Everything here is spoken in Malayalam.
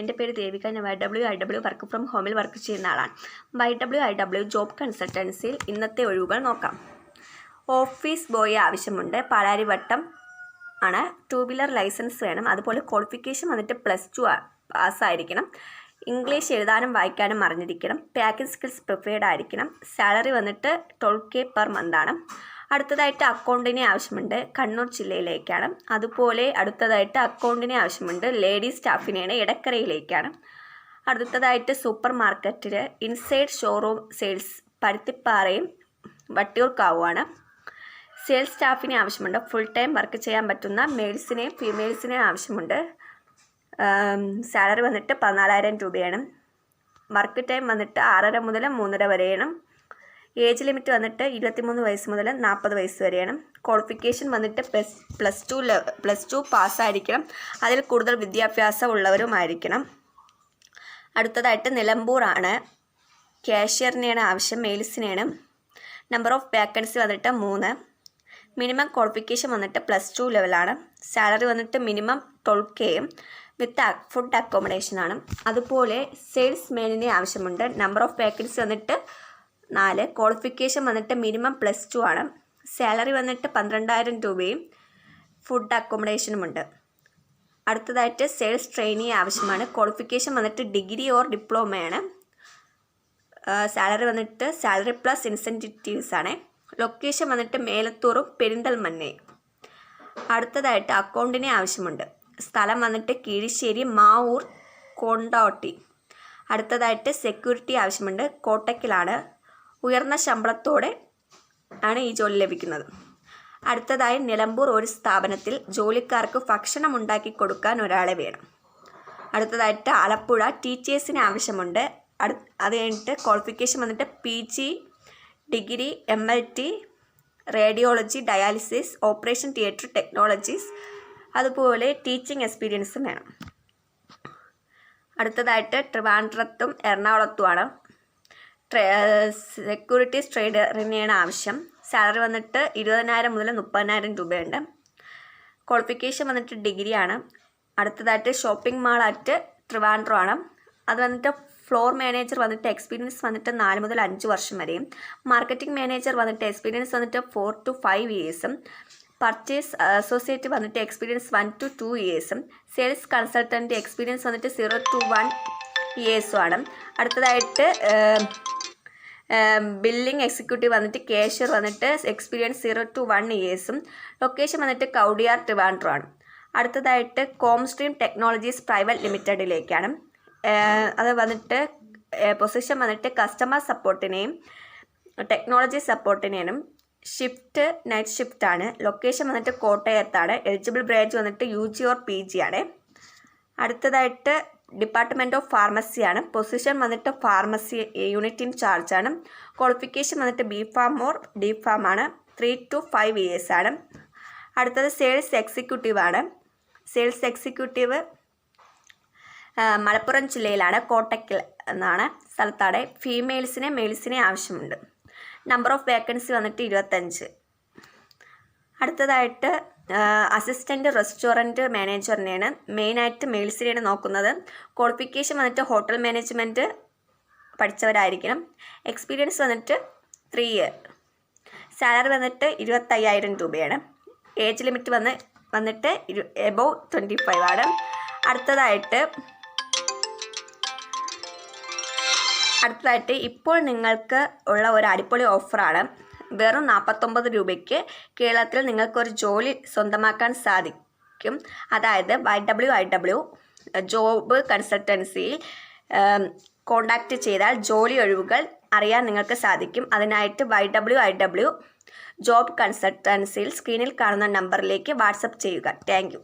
എൻ്റെ പേര് ദേവിക. ഞാൻ YWIW വർക്ക് ഫ്രം ഹോമിൽ വർക്ക് ചെയ്യുന്ന ആളാണ്. YWIW ജോബ് കൺസൾട്ടൻസിയിൽ ഇന്നത്തെ ഒഴിവുകൾ നോക്കാം. ഓഫീസ് ബോയ് ആവശ്യമുണ്ട്. പാലാരിവട്ടം ആണ്. 2 വീലർ ലൈസൻസ് വേണം. അതുപോലെ ക്വാളിഫിക്കേഷൻ വന്നിട്ട് +2 പാസ്സായിരിക്കണം. ഇംഗ്ലീഷ് എഴുതാനും വായിക്കാനും അറിഞ്ഞിരിക്കണം. പാക്കിംഗ് സ്കിൽസ് പ്രിഫേർഡ് ആയിരിക്കണം. സാലറി വന്നിട്ട് 12K പെർ മന്താണ്. അടുത്തതായിട്ട് അക്കൗണ്ടിനെ ആവശ്യമുണ്ട്. കണ്ണൂർ ജില്ലയിലേക്കാണ്. അതുപോലെ അടുത്തതായിട്ട് അക്കൗണ്ടിനെ ആവശ്യമുണ്ട്. ലേഡീസ് സ്റ്റാഫിനെയാണ്. ഇടക്കരയിലേക്കാണ്. അടുത്തതായിട്ട് സൂപ്പർ മാർക്കറ്റിൽ ഇൻസൈഡ് ഷോറൂം സെയിൽസ് പരുത്തിപ്പാറയും വട്ടിയൂർക്കാവുമാണ്. സെയിൽസ് സ്റ്റാഫിനെ ആവശ്യമുണ്ട്. ഫുൾ ടൈം വർക്ക് ചെയ്യാൻ പറ്റുന്ന മെയിൽസിനെയും ഫീമെയിൽസിനെയും ആവശ്യമുണ്ട്. സാലറി വന്നിട്ട് 14,000 രൂപയാണ്. വർക്ക് ടൈം വന്നിട്ട് 6:30 മുതൽ 3:30 വരെയാണ്. ഏജ് ലിമിറ്റ് വന്നിട്ട് 23 വയസ്സ് മുതൽ 40 വയസ്സ് വരെയാണ്. ക്വാളിഫിക്കേഷൻ വന്നിട്ട് +2 പാസ്സായിരിക്കണം. അതിൽ കൂടുതൽ വിദ്യാഭ്യാസം ഉള്ളവരുമായിരിക്കണം. അടുത്തതായിട്ട് നിലമ്പൂറാണ്. കാഷ്യറിനെയാണ് ആവശ്യം. മെയിൽസിനെയാണ്. നമ്പർ ഓഫ് വേക്കൻസി വന്നിട്ട് 3. മിനിമം ക്വാളിഫിക്കേഷൻ വന്നിട്ട് +2 ലെവലാണ്. സാലറി വന്നിട്ട് മിനിമം 12K വിത്ത് ഫുഡ് അക്കോമഡേഷനാണ്. അതുപോലെ സെയിൽസ് മെയിനിനെ ആവശ്യമുണ്ട്. നമ്പർ ഓഫ് വേക്കൻസി വന്നിട്ട് 4. ക്വാളിഫിക്കേഷൻ വന്നിട്ട് മിനിമം +2 ആണ്. സാലറി വന്നിട്ട് 12,000 രൂപയും ഫുഡ് അക്കോമഡേഷനുമുണ്ട്. അടുത്തതായിട്ട് സെയിൽസ് ട്രെയിനിയെ ആവശ്യമാണ്. ക്വാളിഫിക്കേഷൻ വന്നിട്ട് ഡിഗ്രി ഓർ ഡിപ്ലോമയാണ്. സാലറി വന്നിട്ട് സാലറി പ്ലസ് ഇൻസെൻറ്റിവ്സ് ആണ്. ലൊക്കേഷൻ വന്നിട്ട് മേലത്തൂറും പെരിന്തൽമണ്ണയും. അടുത്തതായിട്ട് അക്കൗണ്ടിനെ ആവശ്യമുണ്ട്. സ്ഥലം വന്നിട്ട് കീഴിശ്ശേരി, മാവൂർ, കൊണ്ടോട്ടി. അടുത്തതായിട്ട് സെക്യൂരിറ്റി ആവശ്യമുണ്ട്. കോട്ടയ്ക്കലാണ്. ഉയർന്ന ശമ്പളത്തോടെ ആണ് ഈ ജോലി ലഭിക്കുന്നത്. അടുത്തതായി നിലമ്പൂർ ഒരു സ്ഥാപനത്തിൽ ജോലിക്കാർക്ക് ഭക്ഷണം ഉണ്ടാക്കി കൊടുക്കാൻ ഒരാളെ വേണം. അടുത്തതായിട്ട് ആലപ്പുഴ ടീച്ചേഴ്സിന് ആവശ്യമുണ്ട്. അത് കഴിഞ്ഞിട്ട് ക്വാളിഫിക്കേഷൻ വന്നിട്ട് PG, degree, MLT, radiology, dialysis, operation theatre technologies, അതുപോലെ ടീച്ചിങ് എക്സ്പീരിയൻസും വേണം. അടുത്തതായിട്ട് ട്രിവാൻഡ്രത്തും എറണാകുളത്തുമാണ്. സെക്യൂരിറ്റീസ് ട്രേഡറിനെയാണ് ആവശ്യം. സാലറി വന്നിട്ട് 20,000 മുതൽ 30,000 രൂപയുണ്ട്. ക്വാളിഫിക്കേഷൻ വന്നിട്ട് ഡിഗ്രിയാണ്. അടുത്തതായിട്ട് ഷോപ്പിംഗ് മാൾ അറ്റ് ട്രിവാൻഡ്രമാണ്. അത് വന്നിട്ട് ഫ്ലോർ മാനേജർ വന്നിട്ട് എക്സ്പീരിയൻസ് വന്നിട്ട് 4 മുതൽ 5 വർഷം വരെയും. മാർക്കറ്റിംഗ് മാനേജർ വന്നിട്ട് എക്സ്പീരിയൻസ് വന്നിട്ട് 4 to 5 ഇയേഴ്സും. പർച്ചേസ് അസോസിയേറ്റ് വന്നിട്ട് എക്സ്പീരിയൻസ് 1 to 2 ഇയേഴ്സും. സെയിൽസ് കൺസൾട്ടൻറ്റ് എക്സ്പീരിയൻസ് വന്നിട്ട് 0 to 1 ഇയേഴ്സുമാണ്. അടുത്തതായിട്ട് ബില്ലിംഗ് എക്സിക്യൂട്ടീവ് വന്നിട്ട് കാഷ്യർ വന്നിട്ട് എക്സ്പീരിയൻസ് 0 to 1 ഇയേഴ്സും. ലൊക്കേഷൻ വന്നിട്ട് കൗഡിയാർ, ട്രിവാൻഡ്രമാണ്. അടുത്തതായിട്ട് കോംസ്ട്രീം ടെക്നോളജീസ് പ്രൈവറ്റ് ലിമിറ്റഡിലേക്കാണ്. അത് വന്നിട്ട് പൊസിഷൻ വന്നിട്ട് കസ്റ്റമർ സപ്പോർട്ടിനെയും ടെക്നോളജി സപ്പോർട്ടിനെയും. ഷിഫ്റ്റ് നൈറ്റ് ഷിഫ്റ്റാണ്. ലൊക്കേഷൻ വന്നിട്ട് കോട്ടയത്താണ്. എലിജിബിൾ ബ്രാഞ്ച് വന്നിട്ട് UG or PG ആണ്. അടുത്തതായിട്ട് ഡിപ്പാർട്ട്മെൻറ്റ് ഓഫ് ഫാർമസിയാണ്. പൊസിഷൻ വന്നിട്ട് ഫാർമസി യൂണിറ്റ് ഇൻ ചാർജ് ആണ്. ക്വാളിഫിക്കേഷൻ വന്നിട്ട് B.Pharm or D.Pharm ആണ്. 3 to 5 ഇയേഴ്സ് ആണ്. അടുത്തത് സെയിൽസ് എക്സിക്യൂട്ടീവ് ആണ്. സെയിൽസ് എക്സിക്യൂട്ടീവ് മലപ്പുറം ജില്ലയിലാണ്. കോട്ടയ്ക്കൽ എന്നാണ് സ്ഥലത്താണ്. ഫീമെയിൽസിനെ മെയിൽസിനെ ആവശ്യമുണ്ട്. നമ്പർ ഓഫ് വേക്കൻസി വന്നിട്ട് 25. അടുത്തതായിട്ട് അസിസ്റ്റൻറ്റ് റെസ്റ്റോറൻറ്റ് മാനേജറിനെയാണ്. മെയിനായിട്ട് മെയിൽസിനെയാണ് നോക്കുന്നത്. ക്വാളിഫിക്കേഷൻ വന്നിട്ട് ഹോട്ടൽ മാനേജ്മെൻറ്റ് പഠിച്ചവരായിരിക്കണം. എക്സ്പീരിയൻസ് വന്നിട്ട് 3 ഇയർ. സാലറി വന്നിട്ട് 25,000 രൂപയാണ്. ഏജ് ലിമിറ്റ് വന്നിട്ട് എബോവ് 25 ആണ്. അടുത്തതായിട്ട് ഇപ്പോൾ നിങ്ങൾക്ക് ഉള്ള ഒരു അടിപൊളി ഓഫറാണ്. വെറും 49 രൂപയ്ക്ക് കേരളത്തിൽ നിങ്ങൾക്കൊരു ജോലി സ്വന്തമാക്കാൻ സാധിക്കും. അതായത് YWIW ജോബ് കൺസൾട്ടൻസിയിൽ കോൺടാക്റ്റ് ചെയ്താൽ ജോലി ഒഴിവുകൾ അറിയാൻ നിങ്ങൾക്ക് സാധിക്കും. അതിനായിട്ട് YWIW ജോബ് കൺസൾട്ടൻസിയിൽ സ്ക്രീനിൽ കാണുന്ന നമ്പറിലേക്ക് വാട്സപ്പ് ചെയ്യുക. Thank you.